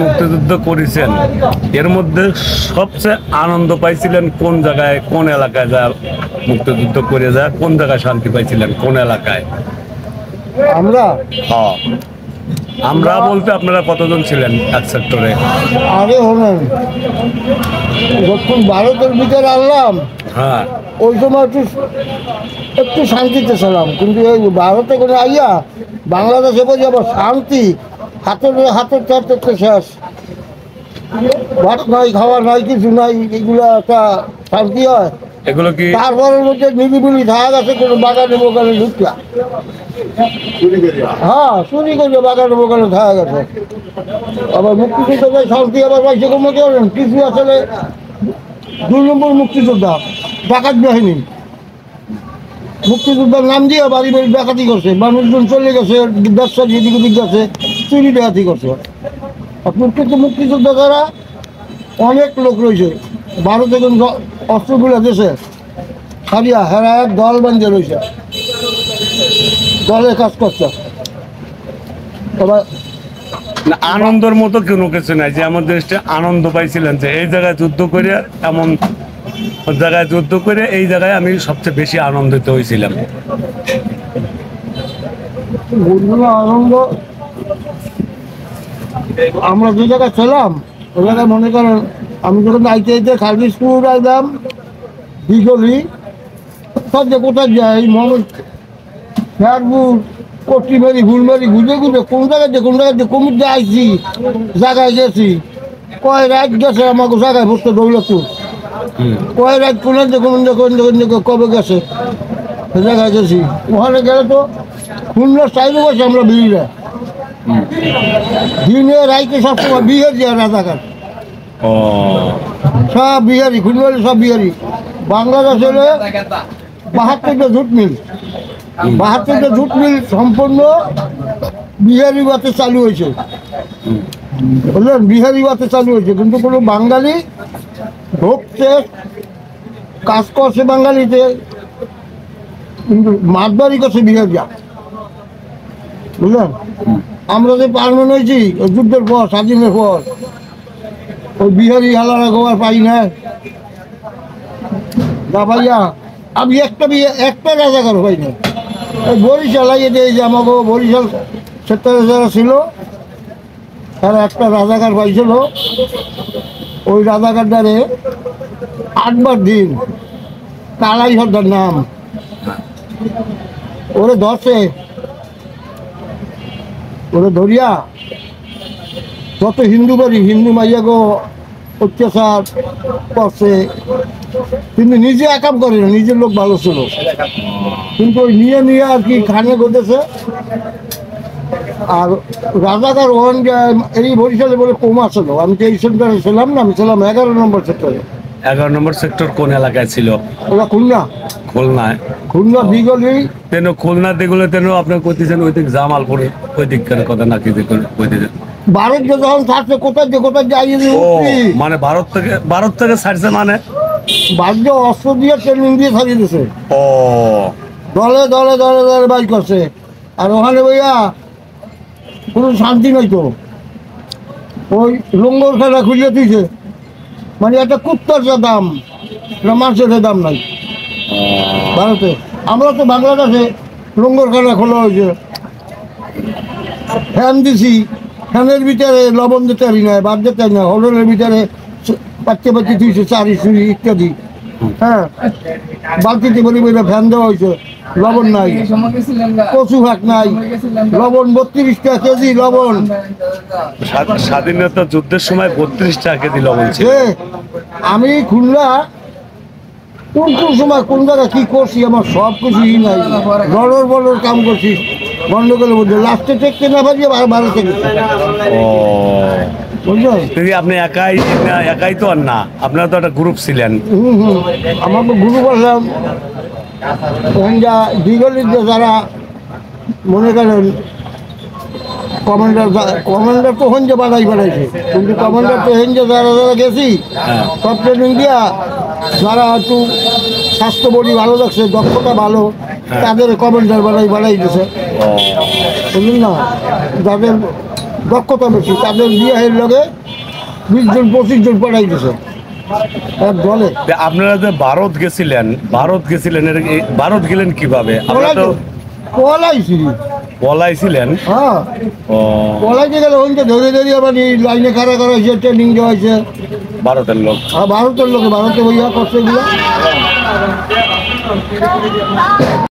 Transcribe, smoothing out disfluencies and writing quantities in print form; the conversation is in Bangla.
মুক্তিযুদ্ধ করেছেন, এর মধ্যে সবচেয়ে আনন্দ পাইছিলেন কোন জায়গায়, কোন এলাকায় যা মুক্তিযুদ্ধ করে যা কোন জায়গায় শান্তি পাইছিলেন, কোন এলাকায়? আমরা হ্যাঁ, আমরা বলতে আপনারা কতজন ছিলেন এক সেক্টরে? আগে হলেন যখন ভারতের ভিতরে আনলাম হ্যাঁ, ওই সময় একটু শান্তিতে ছিলাম, কিন্তু এই ভারতে করে আইয়া বাংলাদেশে বলি আবার শান্তি, হাতের হাতের চারটে শেষ, ভাত নাই, খাওয়া নাই, কিছু নাই, এগুলো একটা শান্তি হয়। এগুলো কি তারপরের মধ্যে নিরিবিলি থাকা গেছে কোনো বাগানে বোগানে ঢুকলা, হ্যাঁ চুরি করে বাগানে বোগানে থাকা গেছে। আবার মুক্তিযোদ্ধা শান্তি আবার পাইছে কমে করেন কিছু আসলে 2 নম্বর মুক্তিযোদ্ধা ডাকাত বাহিনী, মুক্তিযোদ্ধার নাম দিয়ে বাড়ি বাড়ি ডাকাতি করছে, মানুষজন চলে গেছে, ব্যবসা এদিক ওদিক গেছে, চুরি ডাকাতি করছে। আর প্রত্যেকটা মুক্তিযোদ্ধা দ্বারা অনেক লোক রয়েছে ভারতে কিন্তু অস্ত্রগুলো দেশে সারিয়া হেরা এক দল বান্ধে রয়েছে, দলে কাজ করছে। এবার না, আনন্দের মতো কোনো কিছু নাই যে আমাদের দেশটা আনন্দ পাইছিলেন যে এই জায়গায় যুদ্ধ করে, এমন জায়গায় যুদ্ধ করে এই জায়গায় আমি সবচেয়ে বেশি আনন্দিত হয়েছিলাম? বুঝলো আনন্দ, আমরা যে জায়গায় ছিলাম ওই জায়গায় মনে করেন আমি যখন আইতে আইতে খালি স্কুল আইলাম বিগলি সব যে কোথায় যাই মহামেড শেরপুর কটিমারি ফুলমারি ঘুরে ঘুরে কোন জায়গায় কোন জায়গায় কমিট দিয়ে আইছি, জায়গায় গেছি, কয় রাত গেছে আমাকে জায়গায় ভর্তি দৌলতপুর, কয় রাত কোন কবে গেছে জায়গায় গেছি। ওখানে গেলে তো খুলনা চাইলে গেছে আমরা বিড়িরা দিনে রাইতে সবসময় বিহারি আর রাজাকার, ও সব বিহারি, খুলনারি সব বিহারি। বাংলাদেশের 72টা জুট মিল, 72টা জুট মিল সম্পূর্ণ বিহারি বাতে চালু হয়েছে, বুঝলেন, বিহারি বাতে চালু হয়েছে, কিন্তু কোনো বাঙালি ঢুকছে কাজ করছে বাঙালিতে, কিন্তু মাতবাড়ি করছে বিহারিয়া, বুঝলেন। আমরা যে পারমানেন্ট হয়েছি ওই যুদ্ধের পর, স্বাধীনের পর, ওই বিহারি হালারা গোয়ার পাই না না ভাইয়া, আমি একটা রাজাকার পাই না। ওই বরিশাল লাগিয়ে দিয়ে যে আমাকে বরিশাল সেক্টরে যারা ছিল তারা একটা রাজাকার পাইছিল, ওই রাজাকারটারে 8বার দিন কালাই সর্দার নাম ওরে ধরছে, ওরে ধরিয়া যত হিন্দু বাড়ি হিন্দু মাইয়াগো অত্যাচার করছে, কিন্তু নিজে একাম করে না, নিজের লোক ভালো ছিল, কিন্তু ওই নিয়ে আর কি খানে গতেছে। আর রাজাকার ওখান এই বরিশালে বলে কমা ছিল, আমি তো এই সেন্টারে ছিলাম না, আমি ছিলাম 11 নম্বর সেক্টরে। 11 নম্বর সেক্টর কোন এলাকায় ছিল? ওরা খুলনা, খুলনায়। খুলনা বিগলি তেন খুলনা দিগুলো তেন আপনি কইতেছেন ওই দিক জামালপুরে ওই দিককার কথা নাকি কইতেছেন? ভারত যখন থাকছে কোথায় যাইয়ে ও মানে ভারত থেকে ছাড়ছে, মানে ভাগ্য অস্ত্র দিয়ে ট্রেনিং দিয়ে ছাড়িয়ে দিছে, ও দলে দলে দলে দলে বাইক করছে। আর ওখানে ভাইয়া কোনো শান্তি নাই তো, ওই লঙ্গর খেলা খুলে দিয়েছে, মানে একটা কুত্তার যা দাম না মাছের দাম নাই ভারতে। আমরা তো বাংলাদেশে লঙ্গর খেলা খোলা হয়েছে, ফ্যান দিছি, ফ্যানের ভিতরে লবণ দিতে পারি না, বাদ দিতে পারি না, হোটেলের ভিতরে পাচ্ছে দিয়েছে চারি চুরি ইত্যাদি, হ্যাঁ বালতিতে বলি বলে ফ্যান দেওয়া হয়েছে, লবণ নাই, কচু শাক নাই, লবণ 32 টাকা কেজি লবণ। স্বাধীনতা যুদ্ধের সময় 32 টাকা কেজি লবণ ছিল। আমি খুলনা কোন সময় কোন জায়গায় কি করছি আমার সব কিছুই নাই, বড়র কাম করছি গন্ডগোলের মধ্যে, লাস্টে টেকতে না পারি ভারতে গেছি। ও বুঝলেন, আপনি একাই তো আর না, আপনারা তো একটা গ্রুপ ছিলেন। আমাকে গুরু বললাম দিগলির যারা মনে করেন কমান্ডার তো হঞ্জে বাড়াইছে, কিন্তু কমান্ডার তো হেঞ্জে যারা গেছি সব ট্রেনিং দিয়া যারা একটু স্বাস্থ্য বডি ভালো লাগছে, দক্ষতা ভালো, তাদের কমান্ডার বাড়াই দিয়েছে, বুঝলেন না। যাদের দক্ষতা বেশি, তাদের বিয়ের লগে 20 জন 25 জন পড়াই গেছে এক দলে। যে আপনারা যে ভারত গেছিলেন ভারত গেলেন কিভাবে? আপনারা তো পলাইছি, পলাইছিলেন। হ্যাঁ ও, পলাইতে গেলে ওইটা ধরে ধরে আবার লাইনে খাড়া করা হয়েছে, ট্রেনিং দেওয়া হয়েছে। ভারতের লোক। আর ভারতের লোকে ভারতে বইয়া করছে এগুলো।